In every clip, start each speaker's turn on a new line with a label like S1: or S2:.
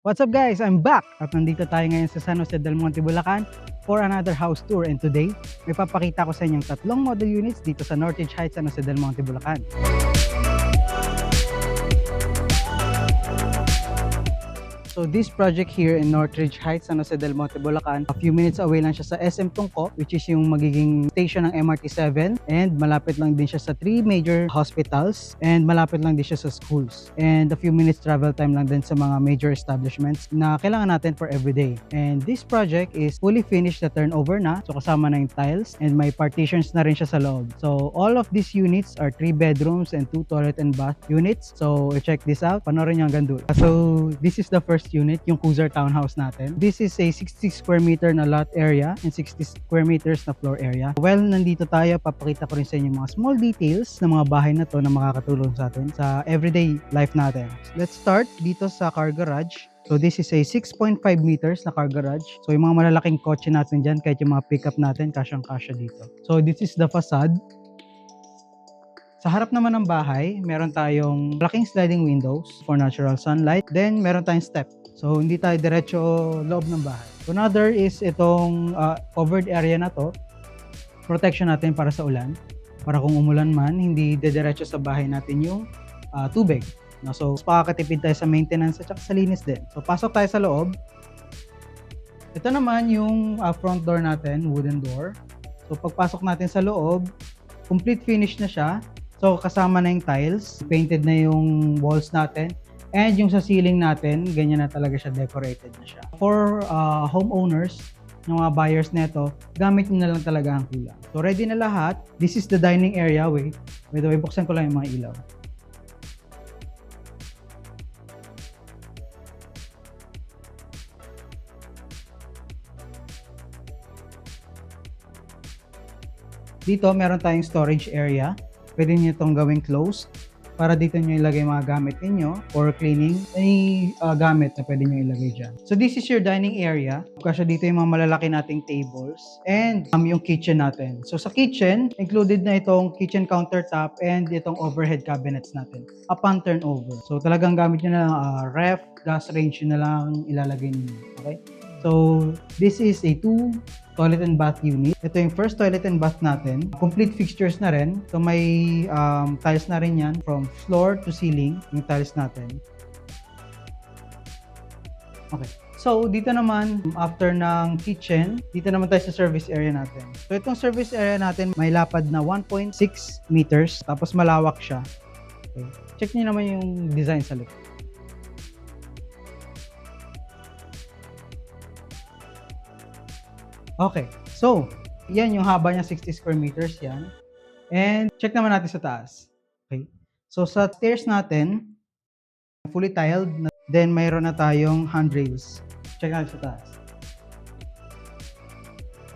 S1: What's up guys? I'm back! At nandito tayo ngayon sa San Jose del Monte, Bulacan for another house tour, and today may papakita ko sa inyong tatlong model units dito sa Northridge Heights, San Jose del Monte, Bulacan. So this project here in Northridge Heights, San Jose del Monte, Bulacan, a few minutes away lang siya sa SM Tungko, which is yung magiging station ng MRT 7, and malapit lang din siya sa 3 major hospitals, and malapit lang din siya sa schools, and a few minutes travel time lang din sa mga major establishments na kailangan natin for everyday. And this project is fully finished na turnover na, so kasama na yung tiles, and may partitions na rin siya sa loob. So all of these units are 3 bedrooms and 2 toilet and bath units. So check this out, panoorin nyo hanggang dulo. So this is the first unit, yung Cuzar townhouse natin. This is a 60 square meter na lot area and 60 square meters na floor area. Well, nandito tayo, papakita ko rin sa inyo mga small details ng mga bahay na to na makakatulong sa atin sa everyday life natin. Let's start dito sa car garage. So this is a 6.5 meters na car garage. So yung mga malalaking kotse natin dyan, kahit yung mga pickup natin, kasyang-kasya dito. So this is the facade. Sa harap naman ng bahay, meron tayong malaking sliding windows for natural sunlight. Then, meron tayong step. So, hindi tayo diretso loob ng bahay. So, another is itong covered area na to. Protection natin para sa ulan. Para kung umulan man, hindi diretso sa bahay natin yung tubig. No? So, pakakatipid tayo sa maintenance at sa linis din. So, pasok tayo sa loob. Ito naman yung front door natin, wooden door. So, pagpasok natin sa loob, complete finish na siya. So, kasama na yung tiles, painted na yung walls natin, and yung sa ceiling natin, ganyan na talaga siya, decorated na siya. For homeowners, ng mga buyers neto, gamit nyo na lang talaga ang kulang. So, ready na lahat. This is the dining area. Wait, buksan ko lang yung mga ilaw. Dito, meron tayong storage area. Pwede nyo itong gawing closed para dito nyo ilagay mga gamit ninyo or cleaning. Any gamit na pwede nyo ilagay dyan. So this is your dining area. Kasi dito yung mga malalaki nating tables and yung kitchen natin. So sa kitchen, included na itong kitchen countertop and itong overhead cabinets natin upon turnover. So talagang gamit nyo na lang ref, gas range na lang ilalagay ninyo. Okay? So this is a 2 toilet and bath unit. Ito yung first toilet and bath natin. Complete fixtures na rin. So may tiles na rin yan from floor to ceiling, yung tiles natin. Okay. So dito naman, after ng kitchen, dito naman tayo sa service area natin. So itong service area natin, may lapad na 1.6 meters, tapos malawak siya. Okay. Check niyo naman yung design sa likod. Okay, so, yan yung haba niya, 60 square meters yan. And check naman natin sa taas. Okay, so sa stairs natin, fully tiled, then mayroon na tayong handrails. Check natin sa taas.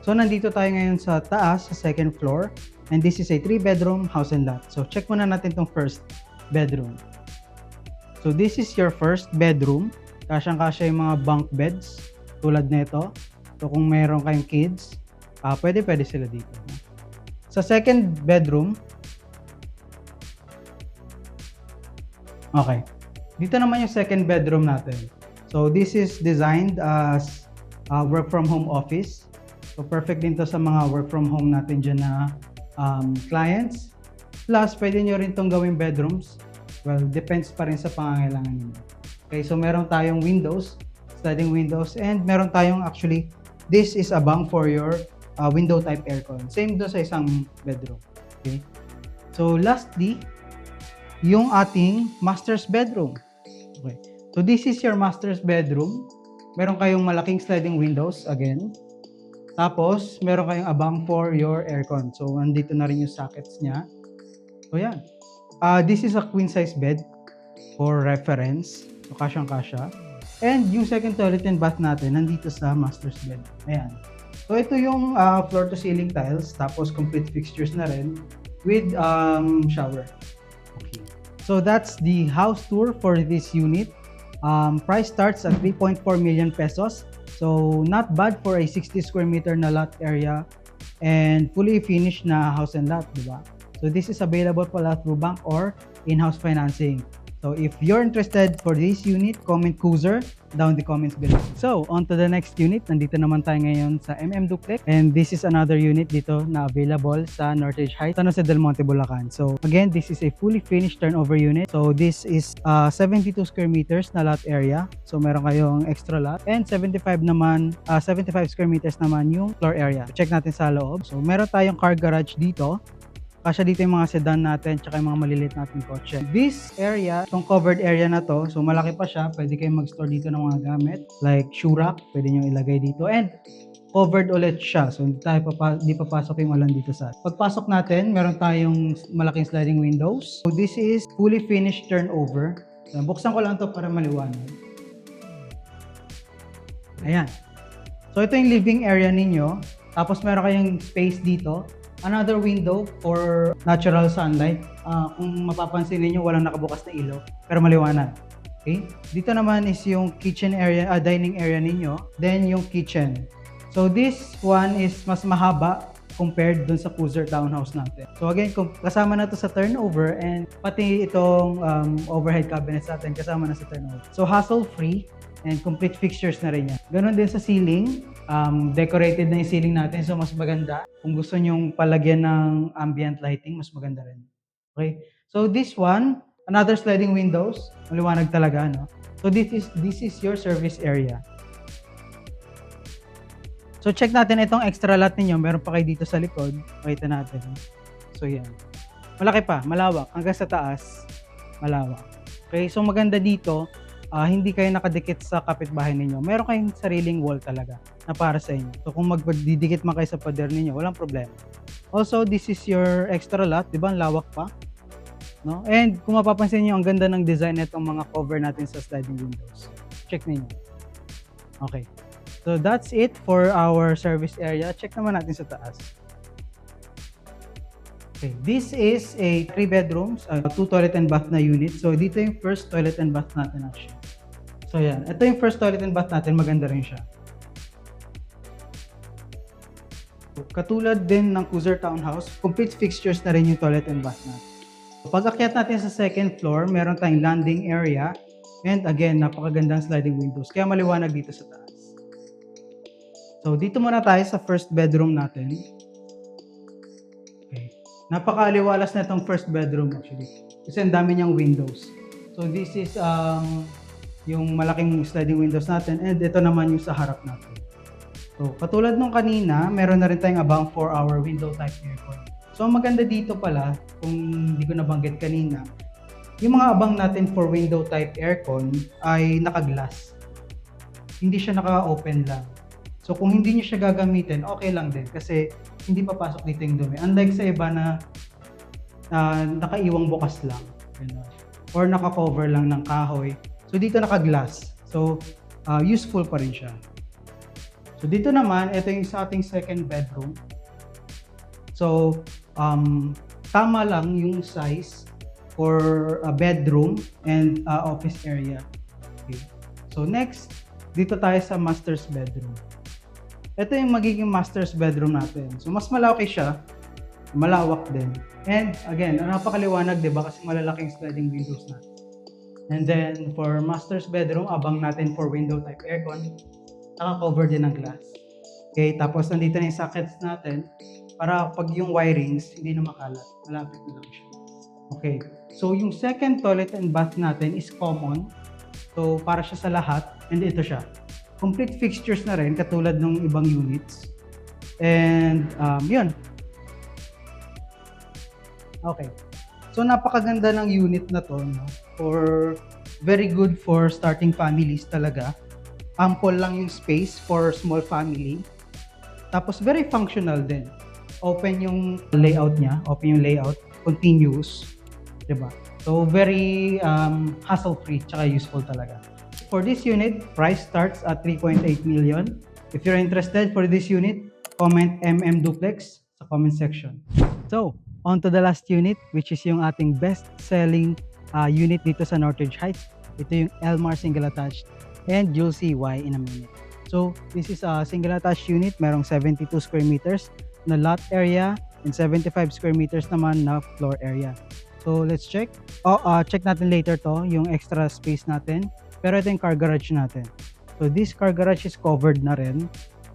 S1: So, nandito tayo ngayon sa taas, sa second floor. And this is a 3-bedroom house and lot. So, check muna natin tong first bedroom. So, this is your first bedroom. Kasyang-kasya yung mga bunk beds, tulad nito. So kung mayroon kayong kids, pwede sila dito. Sa second bedroom, okay. Dito naman yung second bedroom natin. So this is designed as work from home office. So perfect din to sa mga work from home natin dyan na clients. Plus, pwede nyo rin tong gawing bedrooms. Well, depends pa rin sa pangangailangan nyo. Okay, so meron tayong windows, sliding windows, and meron tayong actually this is a bunk for your window type aircon. Same do sa isang bedroom. Okay? So lastly, yung ating master's bedroom. Okay. So this is your master's bedroom. Meron kayong malaking sliding windows again. Tapos meron kayong abang for your aircon. So andito na rin yung sockets niya. So yan. This is a queen size bed for reference. So kasyang-kasya. And yung second toilet and bath natin, nandito sa master's bed. Ayan. So ito yung floor to ceiling tiles, tapos complete fixtures na rin with shower. Okay. So that's the house tour for this unit. Price starts at 3.4 million pesos. So not bad for a 60 square meter na lot area and fully finished na house and lot, di ba? So this is available pala through bank or in-house financing. So if you're interested for this unit, comment cruiser down the comments below. So on to the next unit. Nandito naman tayo ngayon sa Duplex, and this is another unit dito na available sa Northridge Heights, San Jose del Monte, Bulacan. So again, this is a fully finished turnover unit. So this is 72 square meters na lot area. So meron kayong extra lot, and 75 square meters naman yung floor area. So, check natin sa loob. So meron tayong car garage dito. Kasya dito yung mga sedan natin tsaka yung mga maliliit nating kotse. This area, itong covered area na to, so malaki pa siya. Pwede kayong mag-store dito ng mga gamit like shoe rack, pwede nyo ilagay dito. And covered ulit siya. So hindi papasok yung ulan dito sa atin. Pagpasok natin, meron tayong malaking sliding windows. So this is fully finished turnover. So, buksan ko lang to para maliwanag. Ayan. So ito yung living area ninyo. Tapos meron kayong space dito. Another window for natural sunlight. Kung mapapansin niyo walang nakabukas na ilaw, pero maliwanag. Okay? Dito naman is yung kitchen area, dining area ninyo. Then yung kitchen. So this one is mas mahaba compared dun sa cruiser townhouse natin. So again, kasama na to sa turnover, and pati itong overhead cabinets natin kasama na sa turnover. So hassle-free and complete fixtures na rin yan. Ganon din sa ceiling. Decorated na yung ceiling natin, so mas maganda. Kung gusto nyong palagyan ng ambient lighting, mas maganda rin. Okay? So this one, another sliding windows. Maliwanag talaga, no? So this is your service area. So check natin itong extra lot ninyo. Meron pa kayo dito sa likod. Pakita natin. So yan. Malaki pa, malawak. Hanggang sa taas, malawak. Okay? So maganda dito, hindi kayo nakadikit sa kapitbahay ninyo. Meron kayong sariling wall talaga na para sa inyo. So kung magdidikit man kayo sa pader ninyo, walang problema. Also, this is your extra lot, 'di ba? Ang lawak pa. No? And kung mapapansin niyo, ang ganda ng design nitong mga cover natin sa sliding windows. Check niyo. Okay. So that's it for our service area. Check naman natin sa taas. Okay, this is a 3 bedrooms, 2 toilet and bath na unit. So dito yung first toilet and bath natin actually. So yan, ito yung first toilet and bath natin, maganda rin siya. Katulad din ng cruiser townhouse, complete fixtures na rin yung toilet and bath natin. Pag akyat natin sa second floor, meron tayong landing area, and again, napakagandang sliding windows, kaya maliwanag dito sa taas. So dito muna tayo sa first bedroom natin. Okay. Napakaliwalas na itong first bedroom actually. Kasi ang dami niyang windows. So this is yung malaking sliding windows natin, and ito naman yung sa harap natin. So katulad nung kanina, meron na rin tayong abang 4-hour window type aircon. So ang maganda dito pala, kung hindi ko nabanggit kanina, yung mga abang natin for window type aircon ay naka-glass. Hindi siya naka-open lang. So kung hindi niyo siya gagamitin, okay lang din kasi hindi papasok dito yung dumi. Unlike sa iba na nakaiwang bukas lang, or naka-cover lang ng kahoy. So dito naka-glass. So useful pa rin siya. So dito naman, ito yung sa ating second bedroom. So tama lang yung size for a bedroom and office area. Okay. So next, dito tayo sa master's bedroom. Ito yung magiging master's bedroom natin. So mas malaki siya, malawak din. And again, napakaliwanag, 'di ba? Kasi malalaking sliding windows natin. And then for master's bedroom, abang natin for window type aircon, naka-cover din ng glass. Okay, tapos nandito na yung sockets natin para pag yung wirings hindi na makalat. Malapit na lang siya. Okay. So yung second toilet and bath natin is common. So para siya sa lahat, and ito siya. Complete fixtures na rin katulad ng ibang units. And yun. Okay. So napakaganda ng unit na to, no? For very good for starting families talaga. Ample lang yung space for small family. Tapos very functional din. Open yung layout niya, open yung layout, continuous, 'di ba? So very hassle-free tsaka useful talaga. For this unit, price starts at 3.8 million. If you're interested for this unit, comment Duplex sa comment section. So, on to the last unit, which is yung ating best-selling unit dito sa Northridge Heights. Ito yung Elmar single attached, and you'll see why in a minute. So, this is a single attached unit, merong 72 square meters na lot area and 75 square meters naman na floor area. So let's check. Check natin later to, yung extra space natin. Pero ito yung car garage natin. So this car garage is covered na rin.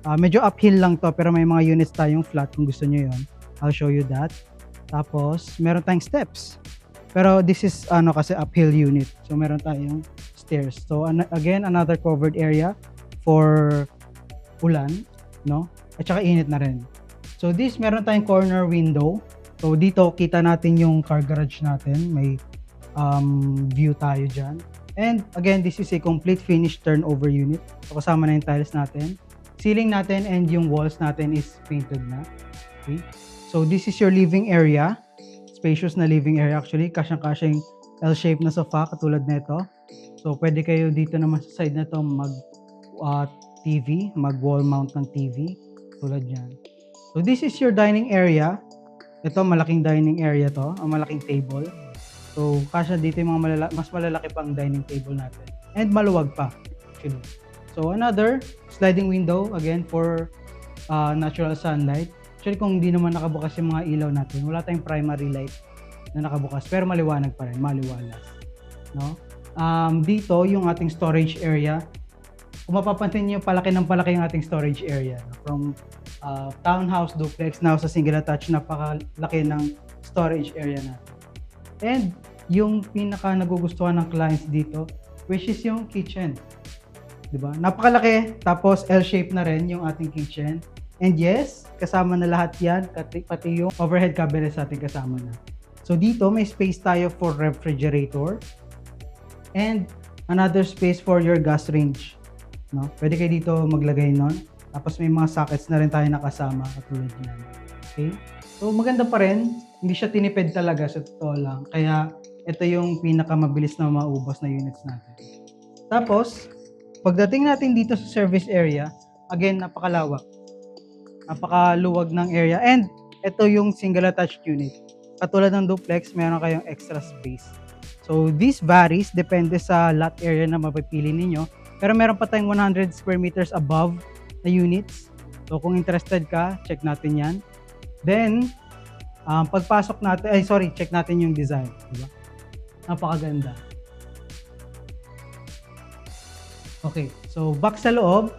S1: Medyo uphill lang to, pero may mga units tayong flat kung gusto nyo yon. I'll show you that. Tapos meron tayong steps. Pero this is kasi uphill unit. So meron tayong stairs. So again, another covered area for ulan, no? At saka init na rin. So this, meron tayong corner window. So dito kita natin yung car garage natin. May view tayo dyan. And again, this is a complete finished turnover unit. So kasama na yung tiles natin. Ceiling natin and yung walls natin is painted na. Okay. So this is your living area. Spacious na living area actually. Kasyang-kasyang L-shape na sofa katulad nito. So pwede kayo dito naman sa side na to mag TV, mag wall mount ng TV tulad yan. So this is your dining area. Ito malaking dining area to, ang malaking table. So kasya dito yung mga mas malalaki pang dining table natin. And maluwag pa actually. So another sliding window again for natural sunlight. Actually kung hindi naman nakabukas yung mga ilaw natin, wala tayong primary light na nakabukas pero maliwanag pa rin, maliwalas. No? Dito yung ating storage area. Kung mapapansin niyo, palaki ng palaki yung ating storage area. From townhouse, duplex, now sa single attached, napakalaki ng storage area natin. And yung pinaka nagugustuhan ng clients dito, which is yung kitchen. Diba? Napakalaki, tapos L-shape na rin yung ating kitchen. And yes, kasama na lahat yan, pati yung overhead cabinet sa ating kasama na. So dito, may space tayo for refrigerator and another space for your gas range. No? Pwede kayo dito maglagay nun. Tapos may mga sockets na rin tayo nakasama katulad yan. Okay? So maganda pa rin. Hindi siya tinipid talaga sa totoo lang. Kaya ito yung pinakamabilis na maubos na units natin. Tapos, pagdating natin dito sa service area, again, napakalawak. Napakaluwag ng area. And ito yung single attached unit. Katulad ng duplex, meron kayong extra space. So this varies, depende sa lot area na mapipili ninyo. Pero meron pa tayong 100 square meters above na units. So kung interested ka, check natin yan. Then, pagpasok natin, check natin yung design. Diba? Napakaganda. Okay, so back sa loob,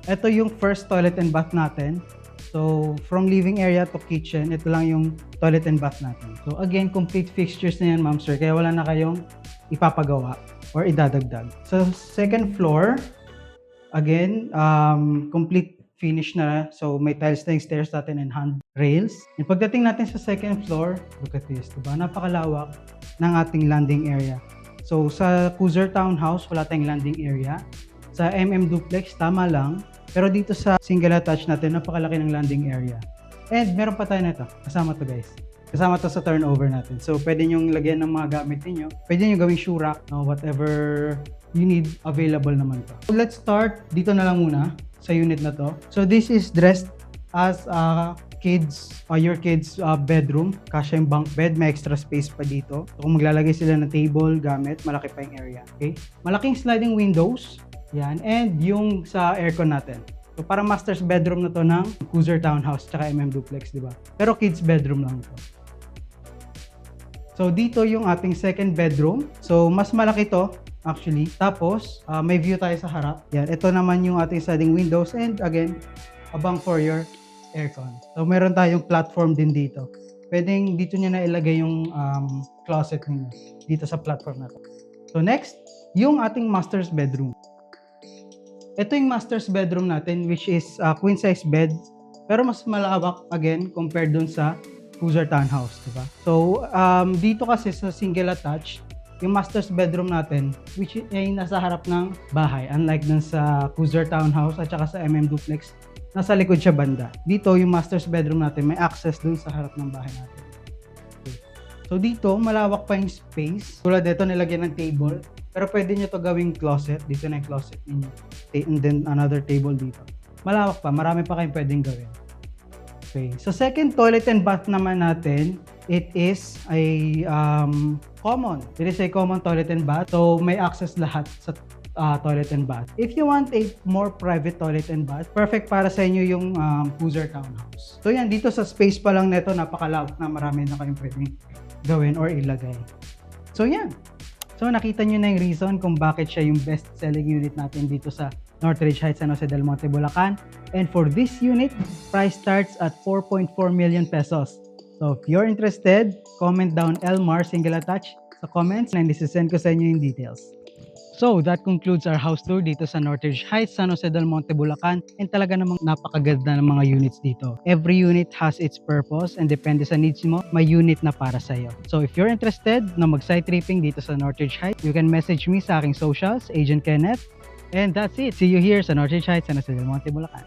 S1: ito yung first toilet and bath natin. So from living area to kitchen, ito lang yung toilet and bath natin. So again, complete fixtures na yan, ma'am sir. Kaya wala na kayong ipapagawa or idadagdag. So second floor, again, complete finish na. So may tiles na yung stairs natin and handrails. And pagdating natin sa second floor, look at this, diba? Napakalawak ng ating landing area. So sa Cruiser Townhouse, wala tayong landing area. Sa duplex, tama lang. Pero dito sa single attached natin, napakalaki ng landing area. And meron pa tayo nito. Kasama to guys. Kasama to sa turnover natin. So pwede nyong lagyan ng mga gamit niyo. Pwede nyo gawing shoe rack, no? Whatever you need, available naman to. So let's start dito na lang muna sa unit na to. So this is dressed as your kids bedroom. Kasya yung bunk bed, may extra space pa dito. So kung maglalagay sila ng table, gamit, malaki pa yung area. Okay? Malaking sliding windows. Yan. And yung sa aircon natin. So parang master's bedroom na to ng Cruiser Townhouse tsaka duplex, di ba? Pero kids bedroom lang to. So dito yung ating second bedroom. So mas malaki to actually. Tapos may view tayo sa harap. Yan. Ito naman yung ating sliding windows and again, abang for your aircon. So meron tayong platform din dito. Pwedeng dito nyo na ilagay yung closet niyo dito sa platform na to. So next, yung ating master's bedroom. Ito yung master's bedroom natin which is queen size bed pero mas malawak again compared dun sa Cruiser Townhouse, diba? So dito kasi sa single attached, yung master's bedroom natin which ay nasa harap ng bahay unlike dun sa Cruiser Townhouse at saka sa duplex, nasa likod siya banda. Dito yung master's bedroom natin may access dun sa harap ng bahay natin. Okay. So dito malawak pa yung space. Tulad dito nilagyan ng table. Pero pwede nyo to gawing closet. Dito na yung closet ninyo. And then another table dito. Malawak pa. Marami pa kayong pwedeng gawin. Okay. So second toilet and bath naman natin, it is a common. It is a common toilet and bath. So may access lahat sa toilet and bath. If you want a more private toilet and bath, perfect para sa inyo yung Cruiser Townhouse. So yan, dito sa space pa lang nito, napakalawak na marami na kayong pwedeng gawin or ilagay. So yan. So nakita nyo na yung reason kung bakit siya yung best selling unit natin dito sa Northridge Heights, San Jose del Monte, Bulacan. And for this unit, price starts at 4.4 million pesos. So if you're interested, comment down Elmar single attach sa comments and isisend ko sa inyo yung details. So that concludes our house tour dito sa Northridge Heights, San Jose del Monte, Bulacan, and talaga namang napakaganda ng mga units dito. Every unit has its purpose and depende sa needs mo, may unit na para sa'yo. So if you're interested na mag-site tripping dito sa Northridge Heights, you can message me sa aking socials, Agent Kenneth. And that's it. See you here sa Northridge Heights, San Jose del Monte, Bulacan.